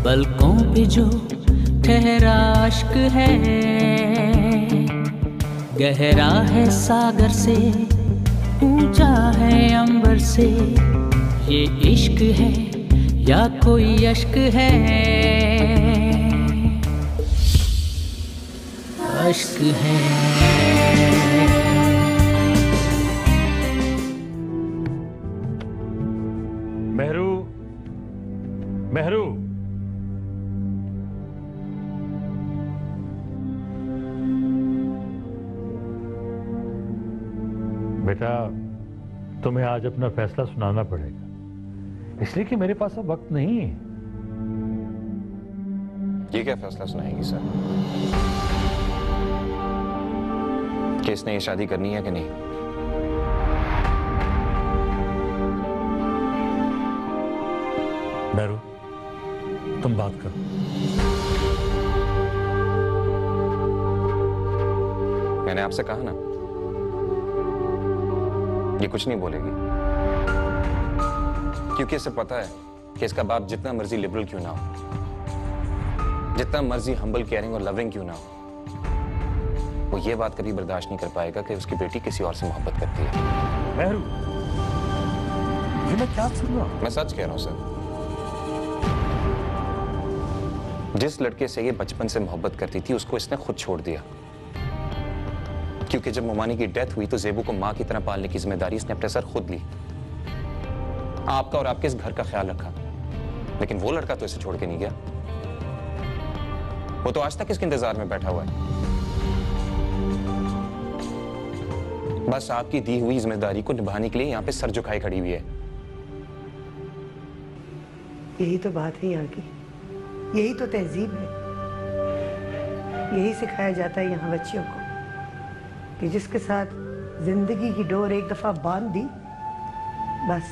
पलकों पे जो ठहरा अश्क है, गहरा है सागर से, ऊंचा है अंबर से। ये इश्क है या कोई अश्क है? अश्क है। मेहरू, मेहरू, बेटा तुम्हें आज अपना फैसला सुनाना पड़ेगा, इसलिए कि मेरे पास अब वक्त नहीं है। ये क्या फैसला सुनाएगी सर? कि इसने ये शादी करनी है कि नहीं? मेहरू, तुम बात करो। मैंने आपसे कहा ना, ये कुछ नहीं बोलेगी, क्योंकि इसे पता है कि इसका बाप जितना मर्जी लिबरल क्यों ना हो, जितना मर्जी हम्बल, केयरिंग और लविंग क्यों ना हो, वो ये बात कभी बर्दाश्त नहीं कर पाएगा कि उसकी बेटी किसी और से मोहब्बत करती है। मेहरू, ये मैं क्या सुन रहा हूं? मैं सच कह रहा हूं सर। जिस लड़के से ये बचपन से मोहब्बत करती थी, उसको इसने खुद छोड़ दिया, क्योंकि जब मोमानी की डेथ हुई तो ज़ेबू को मां की तरह पालने की जिम्मेदारी इसने अपने सर खुद ली। आपका और आपके इस घर का ख्याल रखा, लेकिन वो लड़का तो इसे छोड़ के नहीं गया। वो तो आज तक इसके इंतजार में बैठा हुआ है, बस आपकी दी हुई जिम्मेदारी को निभाने के लिए यहां पे सर झुकाए खड़ी हुई है। यही तो बात है यहाँ की, यही तो तहजीब है। यही सिखाया जाता है यहाँ बच्चियों को कि जिसके साथ जिंदगी की डोर एक दफा बांध दी, बस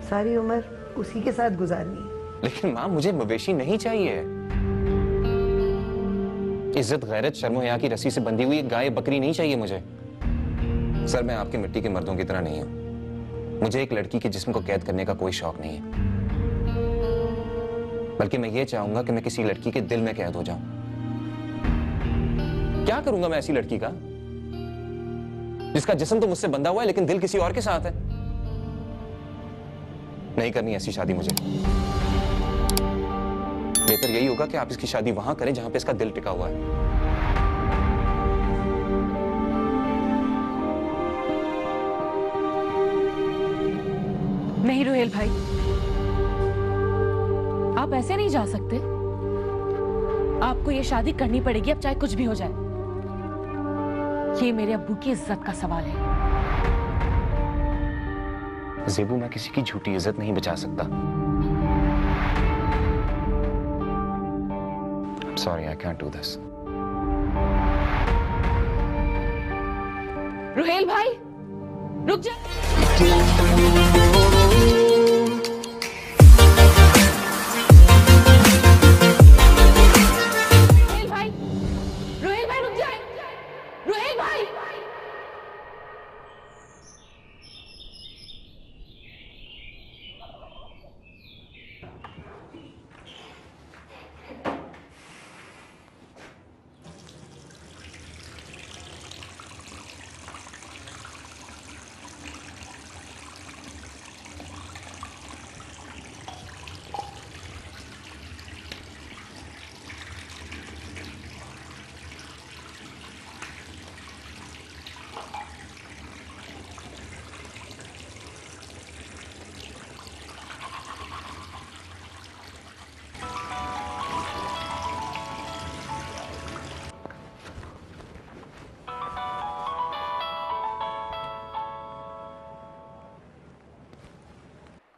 सारी उम्र उसी के साथ गुजारनी है। लेकिन मां, मुझे मवेशी नहीं चाहिए। इज्जत, गैरत, शर्म हया की रस्सी से बंधी हुई गाय बकरी नहीं चाहिए मुझे। सर, मैं आपके मिट्टी के मर्दों की तरह नहीं हूं। मुझे एक लड़की के जिस्म को कैद करने का कोई शौक नहीं है, बल्कि मैं ये चाहूंगा कि मैं किसी लड़की के दिल में कैद हो जाऊं। क्या करूंगा मैं ऐसी लड़की का जिसका जिस्म तो मुझसे बंधा हुआ है लेकिन दिल किसी और के साथ है? नहीं करनी ऐसी शादी मुझे। बेहतर यही होगा कि आप इसकी शादी वहां करें जहां पे इसका दिल टिका हुआ है। नहीं रुहेल भाई, आप ऐसे नहीं जा सकते। आपको ये शादी करनी पड़ेगी, अब चाहे कुछ भी हो जाए। ये मेरे अब्बू की इज्जत का सवाल है। ज़ेबू, मैं किसी की झूठी इज्जत नहीं बचा सकता। I'm sorry, I can't do this. Ruhel भाई, रुक जा। रुहेल भाई रुक जाए। रुहेल भाई,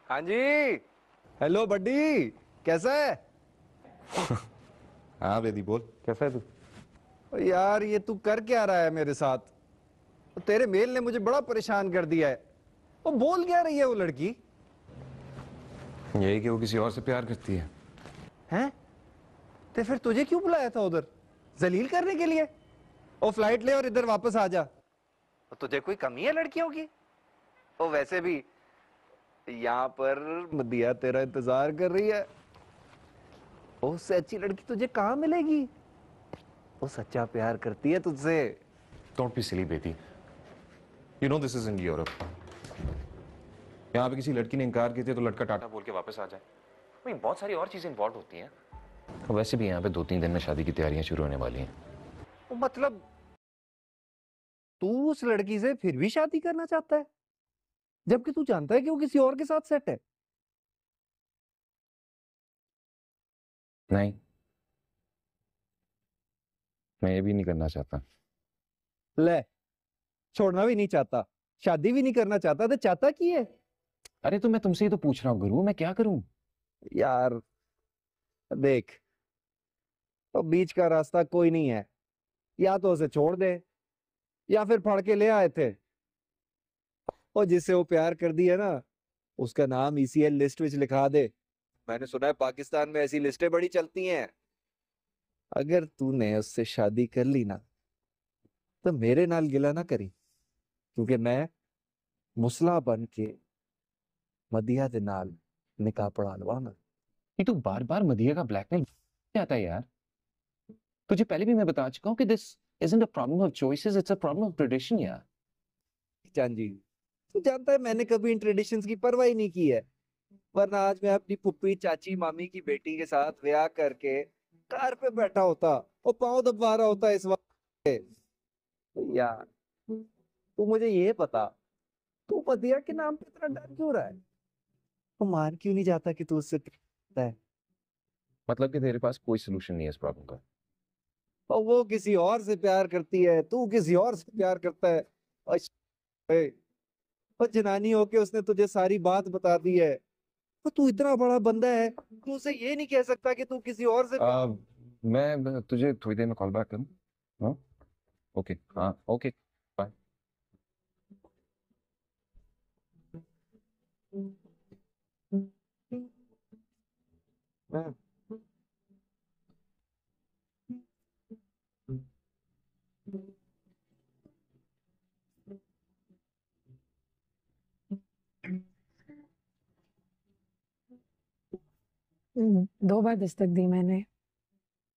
हाँ जी, हेलो बड्डी, कैसा है? हाँ बेदी, बोल, कैसा है तू? यार ये तू कर क्या रहा है मेरे साथ? तेरे मेल ने मुझे बड़ा परेशान कर दिया है। वो बोल क्या रही है वो लड़की? यही कि वो किसी और से प्यार करती है। हैं? तो फिर तुझे क्यों बुलाया था उधर? जलील करने के लिए? और फ्लाइट ले और इधर वापस आ जा। तो तुझे कोई कमी है लड़कियों की? और वैसे भी यहाँ पर मदिया तेरा इंतजार कर रही है। उससे अच्छी लड़की तुझे कहाँ मिलेगी? वो सच्चा प्यार करती है तुझसे। Don't be silly, बेटी। You know this is in Europe. यहाँ पे किसी लड़की ने इनकार किया तो लड़का टाटा बोल के वापस आ जाए। भाई बहुत सारी और चीजें इन्वॉल्व होती हैं। और वैसे भी यहाँ पे 2-3 दिन में शादी की तैयारियां शुरू होने वाली हैं। वो मतलब तू उस लड़की से फिर भी शादी करना चाहता है, जबकि तू जानता है कि वो किसी और के साथ सेट है। नहीं, मैं ये भी नहीं करना चाहता। ले, छोड़ना भी नहीं चाहता, शादी भी नहीं करना चाहता, तो चाहता की है? अरे तो मैं तुमसे ही तो पूछ रहा हूँ गुरु, मैं क्या करूं? यार देख, तो बीच का रास्ता कोई नहीं है। या तो उसे छोड़ दे या फिर फड़ के ले आए थे। और जिससे वो प्यार कर दी है ना, उसका नाम ECL लिस्ट में लिखा दे। मैंने सुना है पाकिस्तान में ऐसी लिस्टें बड़ी चलती हैं। अगर तूने उससे शादी कर ली ना, तो मेरे नाल गिला ना करी, क्योंकि मैं मुसला बन के मदिया दे नाल निकाह पढ़ा लवांगा। ये तू बार बार मदिया का ब्लैकमेल आता है यार। तुझे पहले भी मैं बता चुका हूँ कि this isn't a problem of choices, it's a problem of tradition यार। चांद जी, तू जानता है मैंने कभी इन ट्रेडिशंस की परवाह ही नहीं की है, वरना आज मैं अपनी पुप्पी चाची मामी की बेटी के साथ ब्याह करके कार पे बैठा होता और पाँव दबा रहा होता इस वक्त। यार तू मुझे ये बता, तू मदिया के नाम पे इतना डर क्यों रहा है? तू मान क्यों नहीं जाता कि तू उससे है? मतलब कि तेरे पास कोई सोल्यूशन नहीं है इस प्रॉब्लम का? और वो किसी और से प्यार करती है, तू किसी और से प्यार करता है, और जनानी होके उसने तुझे सारी बात बता दी है। तो तू इतना बड़ा बंदा है, तू उसे ये नहीं कह सकता कि तू किसी और से मैं तुझे थोड़ी देर में कॉल बैक करूँ? हाँ ओके, हाँ ओके बाय। दो बार दस्तक दी मैंने,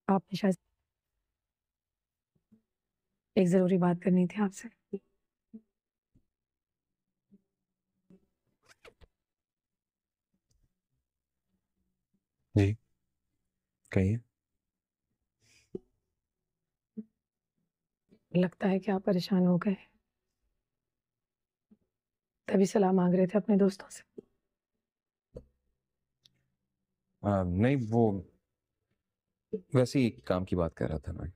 आपने शायद एक जरूरी बात करनी थी आपसे। जी कहिए। लगता है कि आप परेशान हो गए, तभी सलाह मांग रहे थे अपने दोस्तों से। नहीं, वो वैसे ही काम की बात कर रहा था मैं।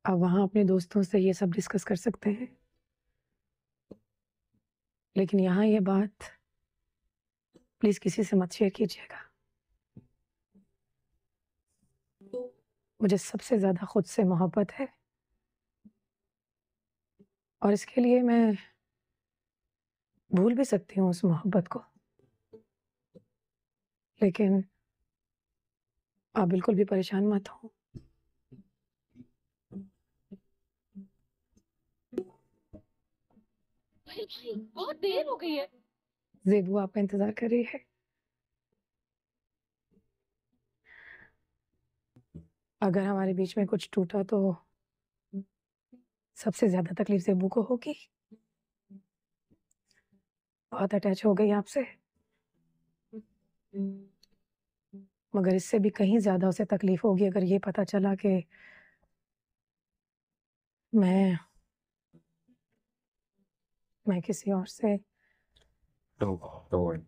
आप वहां अपने दोस्तों से ये सब डिस्कस कर सकते हैं, लेकिन यहाँ ये बात प्लीज किसी से मत शेयर कीजिएगा। मुझे सबसे ज्यादा खुद से मोहब्बत है, और इसके लिए मैं भूल भी सकती हूँ उस मोहब्बत को, लेकिन आप बिल्कुल भी परेशान मत हो। भाई बहुत देर हो गई है। ज़ेबू आपका इंतजार कर रही है। अगर हमारे बीच में कुछ टूटा तो सबसे ज्यादा तकलीफ ज़ेबू को होगी। बहुत अटैच हो गई आपसे, मगर इससे भी कहीं ज्यादा उसे तकलीफ होगी अगर ये पता चला कि मैं किसी और से Don't worry।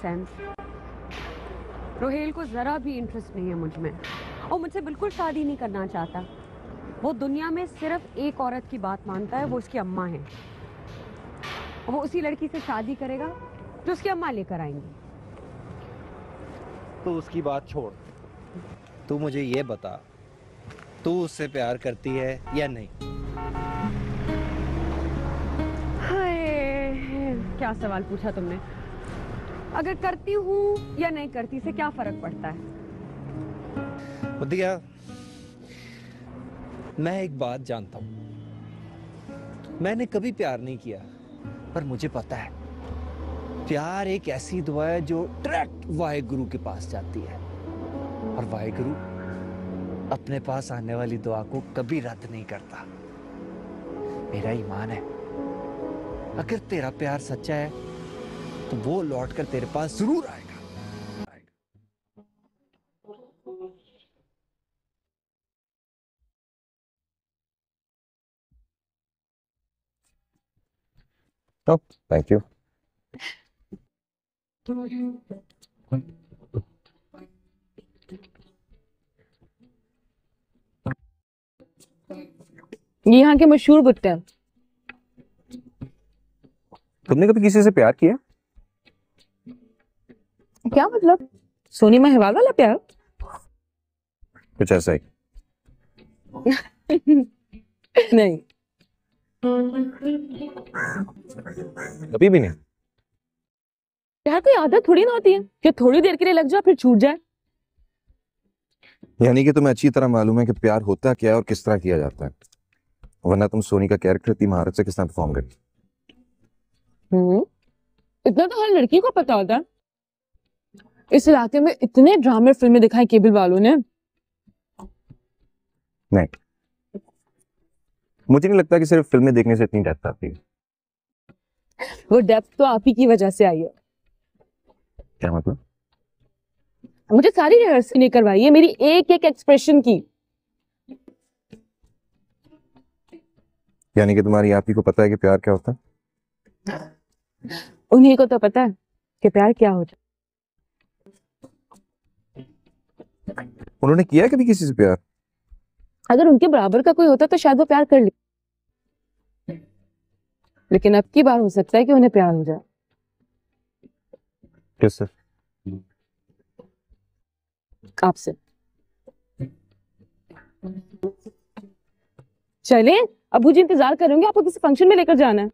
सेंस। रोहेल को जरा भी इंटरेस्ट नहीं है मुझ में और मुझसे बिल्कुल शादी नहीं करना चाहता। वो दुनिया में सिर्फ एक औरत की बात मानता है, वो उसकी अम्मा है। वो उसी लड़की से शादी करेगा जो उसकी अम्मा लेकर आएंगी। तो उसकी बात छोड़, तू मुझे ये बता, तू उससे प्यार करती है या नहीं? हाय, क्या सवाल पूछा तुमने। अगर करती हूँ या नहीं करती से क्या फर्क पड़ता है? बुद्धिया, मैं एक बात जानता हूं, मैंने कभी प्यार नहीं किया, पर मुझे पता है प्यार एक ऐसी दुआ है जो डायरेक्ट वाहेगुरु के पास जाती है, और वाहेगुरु अपने पास आने वाली दुआ को कभी रद्द नहीं करता। मेरा ईमान है अगर तेरा प्यार सच्चा है तो वो लौटकर तेरे पास जरूर आएगा। Oh, thank you. ये यहाँ के मशहूर भुट्टे हैं। तुमने कभी किसी से प्यार किया? क्या मतलब? सोनी महवाल वाला प्यार? कुछ ऐसा ही। नहीं, कभी भी नहीं। प्यार कोई आदत थोड़ी ना होती है कि थोड़ी देर के लिए लग जाए फिर छूट जाए। यानी कि तुम्हें अच्छी तरह मालूम है कि प्यार होता क्या है और किस तरह किया जाता है, वरना तुम सोनी का कैरेक्टर इतनी महारत से किस तरह परफॉर्म करती? इतना तो हर लड़की को पता होता है। इस इलाके में इतने ड्रामे फिल्में दिखाई केबल वालों ने। नहीं, मुझे नहीं लगता कि सिर्फ फिल्में देखने से इतनी डेप्थ आती है। वो डेप्थ तो आप ही की वजह से आई है। क्या मतलब? मुझे सारी रिहर्सल नहीं करवाई है मेरी एक एक एक्सप्रेशन की। यानी कि तुम्हारी आप ही को पता है कि प्यार क्या होता है? उन्हीं को तो पता है कि प्यार क्या होता है। उन्होंने किया कभी किसी से प्यार? अगर उनके बराबर का कोई होता तो शायद वो प्यार कर ले, लेकिन अब की बार हो सकता है कि उन्हें प्यार हो जाए। किससे? आपसे। चले, अबू जी इंतजार करेंगे, आपको किसी फंक्शन में लेकर जाना है।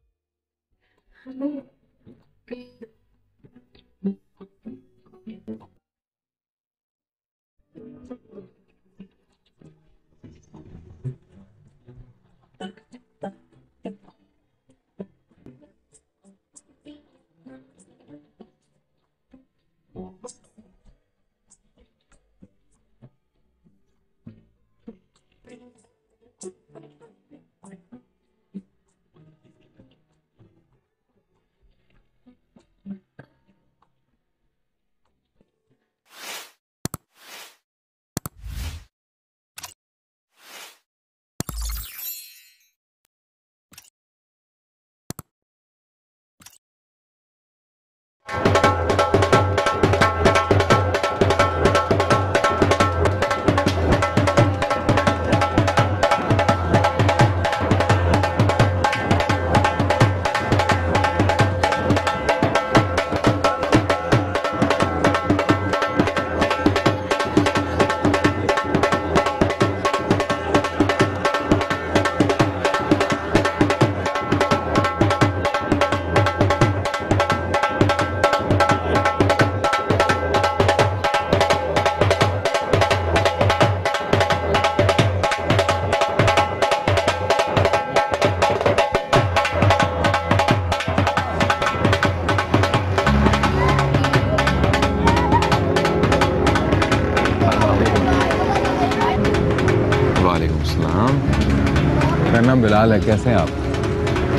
मेरा नाम बिलाल है, कैसे हैं आप?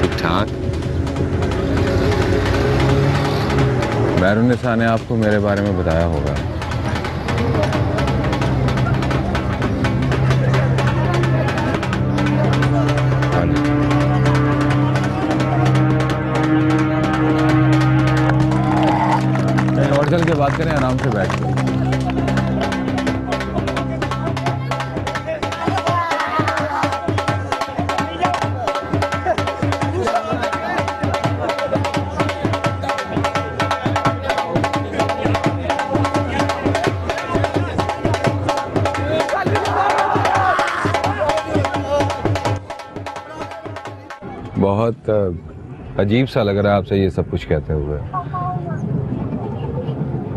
ठीक ठाक। बैरुनिसा ने आपको मेरे बारे में बताया होगा। करें आराम से बैठ कर। बहुत अजीब सा लग रहा है आपसे ये सब कुछ कहते हुए।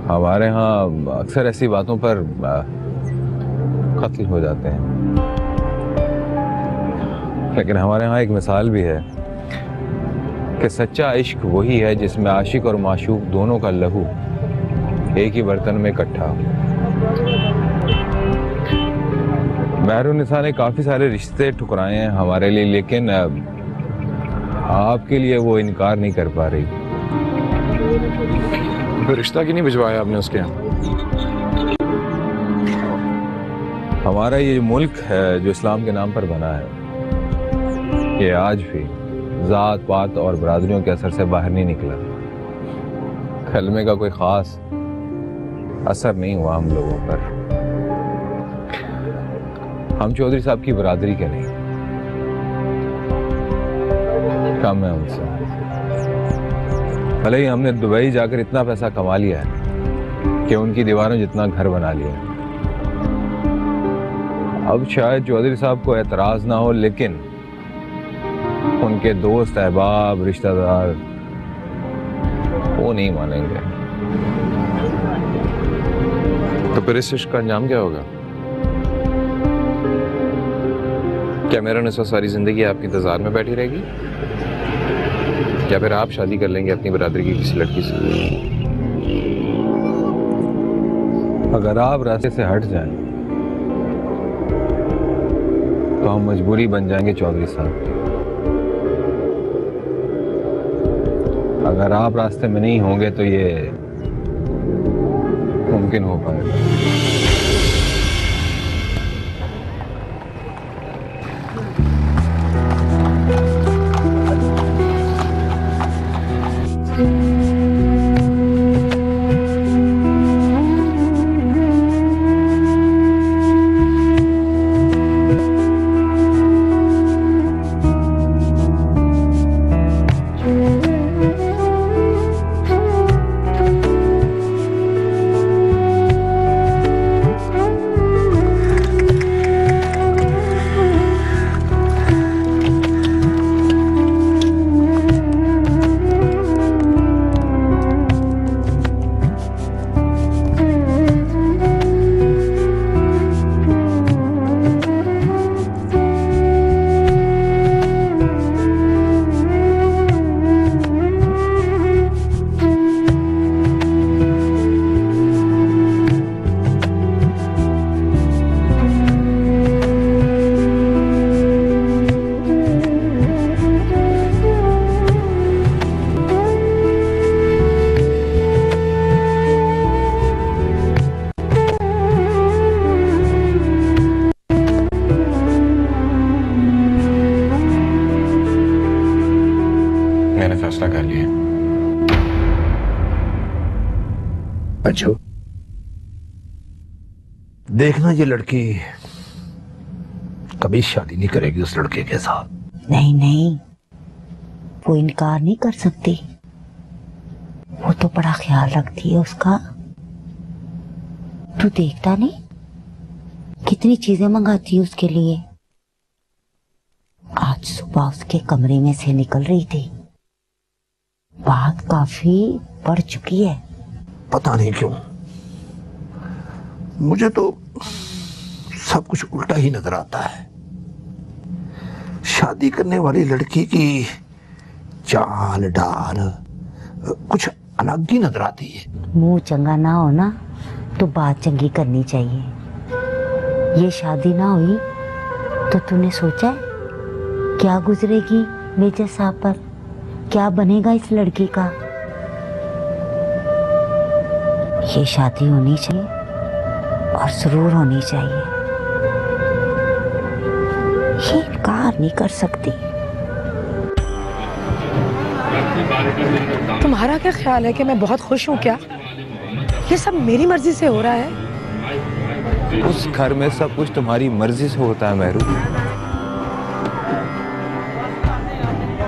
हमारे यहाँ अक्सर ऐसी बातों पर कत्ल हो जाते हैं, लेकिन हमारे यहाँ एक मिसाल भी है कि सच्चा इश्क वही है जिसमें आशिक और माशूक दोनों का लहू एक ही बर्तन में इकट्ठा हो। महरुनिसा ने काफी सारे रिश्ते ठुकराए हैं हमारे लिए, लेकिन आपके लिए वो इनकार नहीं कर पा रही। तो रिश्ता क्यों नहीं भिजवाया आपने उसके यहाँ? हमारा ये मुल्क है जो इस्लाम के नाम पर बना है, ये आज भी जात पात और बरादरियों के असर से बाहर नहीं निकला। कलमे का कोई खास असर नहीं हुआ हम लोगों पर। हम चौधरी साहब की बरादरी के नहीं, कम है उनसे। भले ही हमने दुबई जाकर इतना पैसा कमा लिया है कि उनकी दीवारों जितना घर बना लिया है। अब शायद चौधरी साहब को एतराज ना हो, लेकिन उनके दोस्त अहबाब रिश्तेदार वो नहीं मानेंगे। तो फिर इस इश्क का अंजाम क्या होगा? क्या महरुनिसा सारी जिंदगी आपकी इंतजार में बैठी रहेगी, या फिर आप शादी कर लेंगे अपनी बरादरी की किसी लड़की से? अगर आप रास्ते से हट जाएं तो हम मजबूरी बन जाएंगे चौधरी साहब। अगर आप रास्ते में नहीं होंगे तो ये मुमकिन हो पाएगा। मैंने फैसला कर लिया। अच्छा, देखना ये लड़की कभी शादी नहीं करेगी उस लड़के के साथ। नहीं नहीं, वो इनकार नहीं कर सकती। वो तो बड़ा ख्याल रखती है उसका। तू देखता नहीं कितनी चीजें मंगाती है उसके लिए। आज सुबह उसके कमरे में से निकल रही थी, बात काफी बढ़ चुकी है। पता नहीं क्यों मुझे तो सब कुछ उल्टा ही नजर आता है। शादी करने वाली लड़की की चाल डाल कुछ अलग ही नजर आती है। मुंह चंगा ना हो ना तो बात चंगी करनी चाहिए। ये शादी ना हुई तो तूने सोचा है क्या गुजरेगी मेजर साहब पर, क्या बनेगा इस लड़की का? ये शादी होनी चाहिए और जरूर होनी चाहिए। ये इनकार नहीं कर सकती। तुम्हारा क्या ख्याल है कि मैं बहुत खुश हूँ क्या? ये सब मेरी मर्जी से हो रहा है? उस घर में सब कुछ तुम्हारी मर्जी से होता है महरू।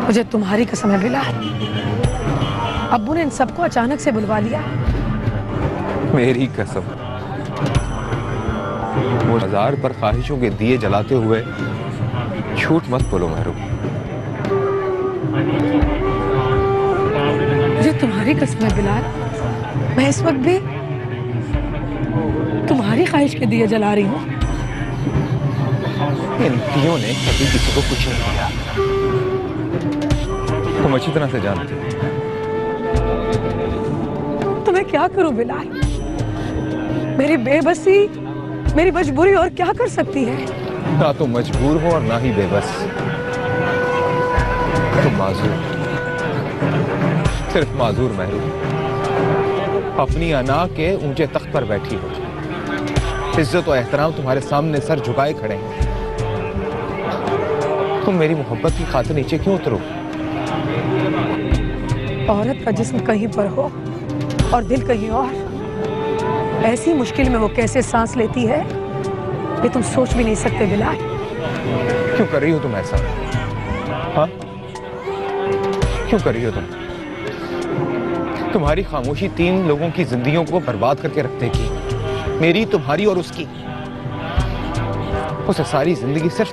मुझे तुम्हारी कसम है बिलाल, अब्बू ने इन सबको अचानक से बुलवा लिया। मेरी कसम। वो बाजार पर ख्वाहिशों के दिए जलाते हुए झूठ मत बोलो महरू। मुझे तुम्हारी कसम है बिलाल, मैं इस वक्त भी तुम्हारी ख्वाहिश के दिए जला रही हूँ। इन दियों ने कभी किसी को कुछ नहीं किया, तुम अच्छी तरह से जानते हो। तो मैं क्या करूं बिलाल? मेरी बेबसी, मेरी मजबूरी और क्या कर सकती है? ना तो मजबूर हो और ना ही बेबस, तुम माजूर, सिर्फ माजूर महरू। अपनी अना के ऊंचे तख्त पर बैठी हो, इज्जत और एहतराम तुम्हारे सामने सर झुकाए खड़े हैं। तुम मेरी मोहब्बत की खातिर नीचे क्यों उतरो? औरत का जिस्म कहीं पर हो और दिल कहीं और, ऐसी मुश्किल में वो कैसे सांस लेती है ये तुम सोच भी नहीं सकते बिलाल। क्यों कर रही हो तुम ऐसा? हाँ, क्यों कर रही हो तुम? तुम्हारी खामोशी 3 लोगों की जिंदगियों को बर्बाद करके रख देगी, मेरी, तुम्हारी और उसकी। उसे सारी जिंदगी सिर्फ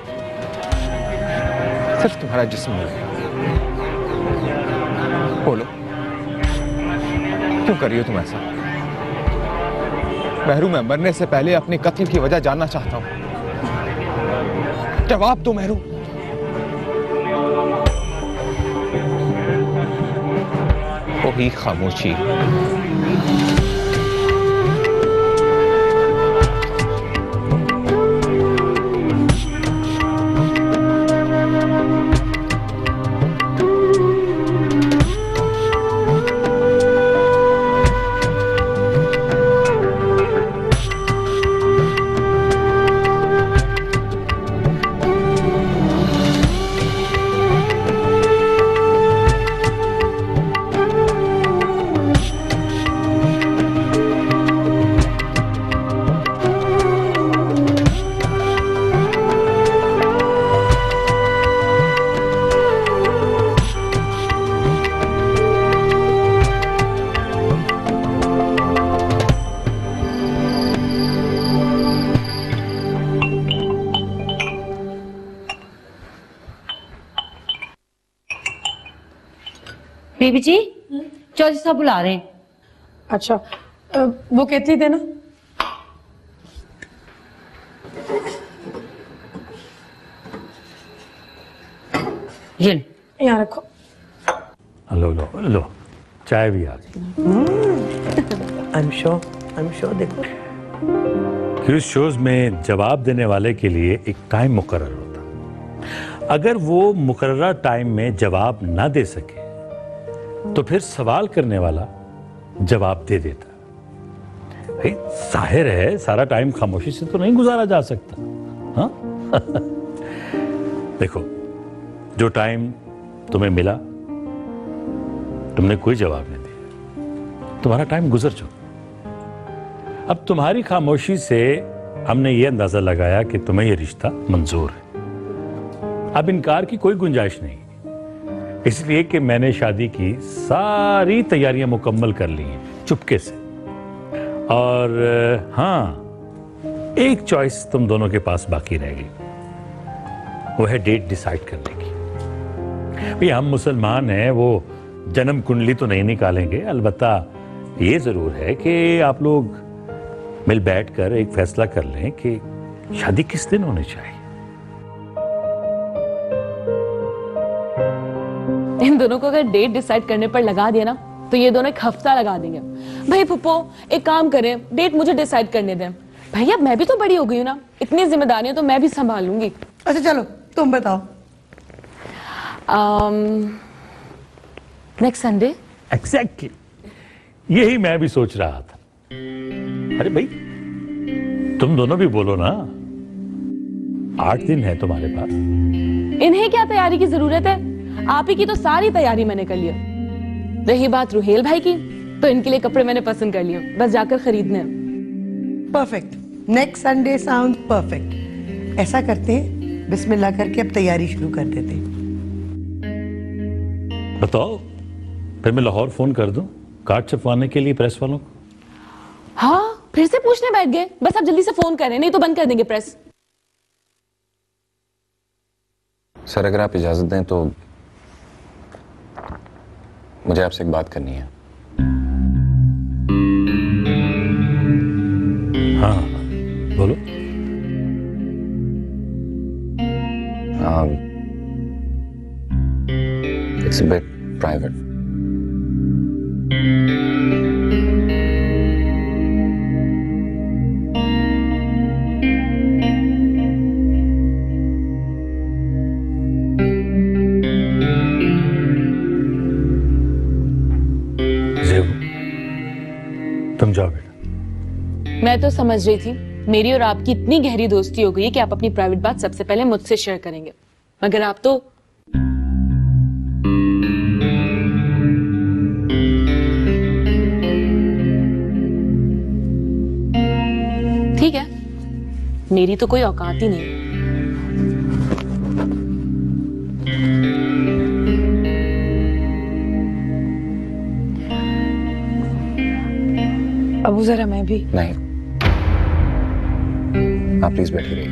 तुम्हारा जिस्म मिले। बोलो, क्यों कर रही हो तुम ऐसा? महरू, मैं मरने से पहले अपने कत्ल की वजह जानना चाहता हूं। जवाब दो महरू। वही खामोशी, बीबी जी, चौधरी साहब बुला रहे हैं। अच्छा, वो केतली देना। ये यहाँ रखो। लो लो लो, चाय भी आ गई। I'm sure देखो। क्विज शोज में जवाब देने वाले के लिए एक टाइम मुकर्रर होता। अगर वो मुकर्ररा टाइम में जवाब ना दे सके तो फिर सवाल करने वाला जवाब दे देता। भाई जाहिर है सारा टाइम खामोशी से तो नहीं गुजारा जा सकता। हाँ? देखो, जो टाइम तुम्हें मिला तुमने कोई जवाब नहीं दिया, तुम्हारा टाइम गुजर चुका। अब तुम्हारी खामोशी से हमने ये अंदाजा लगाया कि तुम्हें ये रिश्ता मंजूर है। अब इनकार की कोई गुंजाइश नहीं, इसलिए कि मैंने शादी की सारी तैयारियां मुकम्मल कर ली हैं चुपके से। और हाँ, एक चॉइस तुम दोनों के पास बाकी रह गई, वो है डेट डिसाइड करने की। भाई हम मुसलमान हैं, वो जन्म कुंडली तो नहीं निकालेंगे, अलबत्ता ये जरूर है कि आप लोग मिल बैठकर एक फैसला कर लें कि शादी किस दिन होनी चाहिए। इन दोनों को अगर डेट डिसाइड करने पर लगा दिया ना तो ये दोनों एक हफ्ता लगा देंगे। भाई फुप्पो एक काम करें, डेट मुझे डिसाइड करने दें। भाई अब मैं भी तो बड़ी हो गई हूँ ना, इतनी जिम्मेदारियां तो मैं भी संभाल लूंगी। अच्छा चलो तुम बताओ। Next Sunday. एग्जैक्टली, यही मैं भी सोच रहा था। अरे भाई तुम दोनों भी बोलो ना, 8 दिन है तुम्हारे पास। इन्हें क्या तैयारी की जरूरत है, आप ही की तो सारी तैयारी मैंने कर लिया। रही बात रुहेल भाई की, तो इनके लिए कपड़े मैंने पसंद कर लिए, बस जाकर खरीदने हैं। Perfect, next Sunday sound perfect. ऐसा करते हैं, बिस्मिल्लाह करके अब तैयारी शुरू कर देते हैं। बताओ, फिर मैं लाहौर फोन कर दूं कार्ड छपवाने के लिए प्रेस वालों को? हाँ, फिर से पूछने बैठ गए। बस आप जल्दी से फोन करें, नहीं तो बंद कर देंगे प्रेस। सर अगर आप इजाजत दें तो मुझे आपसे एक बात करनी है। हाँ बोलो। It's a bit private. तुम जाओ बेटा। मैं तो समझ रही थी मेरी और आपकी इतनी गहरी दोस्ती हो गई है कि आप अपनी प्राइवेट बात सबसे पहले मुझसे शेयर करेंगे, मगर आप तो ठीक है, मेरी तो कोई औकात ही नहीं। अबू जरा मैं भी। नहीं, आप प्लीज बैठी रहिए।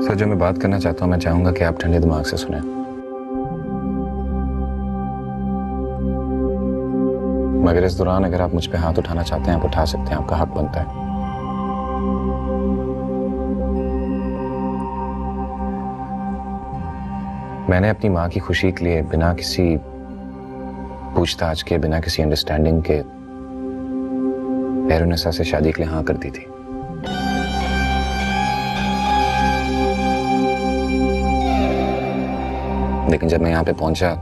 सर जो मैं बात करना चाहता हूं, मैं चाहूंगा कि आप ठंडे दिमाग से सुनें। मगर इस दौरान अगर आप मुझ पे हाथ उठाना चाहते हैं, आप उठा सकते हैं, आपका हक बनता है। मैंने अपनी माँ की खुशी के लिए बिना किसी पूछताछ के, बिना किसी अंडरस्टैंडिंग के बैरुनिसा से शादी के लिए हाँ कर दी थी। लेकिन जब मैं यहाँ पे पहुंचा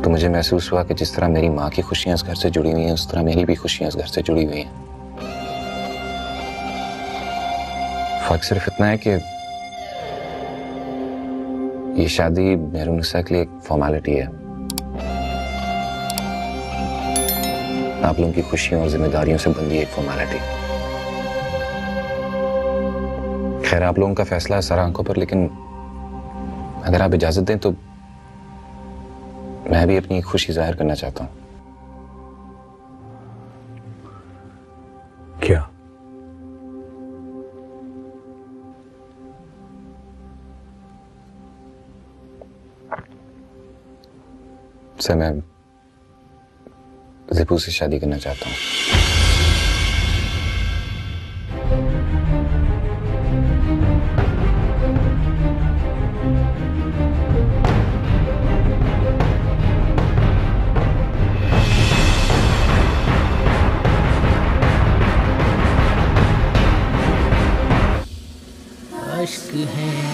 तो मुझे महसूस हुआ कि जिस तरह मेरी माँ की खुशियां इस घर से जुड़ी हुई हैं, उस तरह मेरी भी खुशियां इस घर से जुड़ी हुई हैं। फर्क सिर्फ इतना है कि ये शादी बैरुनिसा के लिए एक फॉर्मेलिटी है। आप लोगों की खुशियों और जिम्मेदारियों से बंधी एक फॉर्मेलिटी। खैर आप लोगों का फैसला है सर आंखों पर, लेकिन अगर आप इजाजत दें तो मैं भी अपनी खुशी जाहिर करना चाहता हूं। क्या? सर मैं ज़िपू से शादी करना चाहता हूं। अश्क है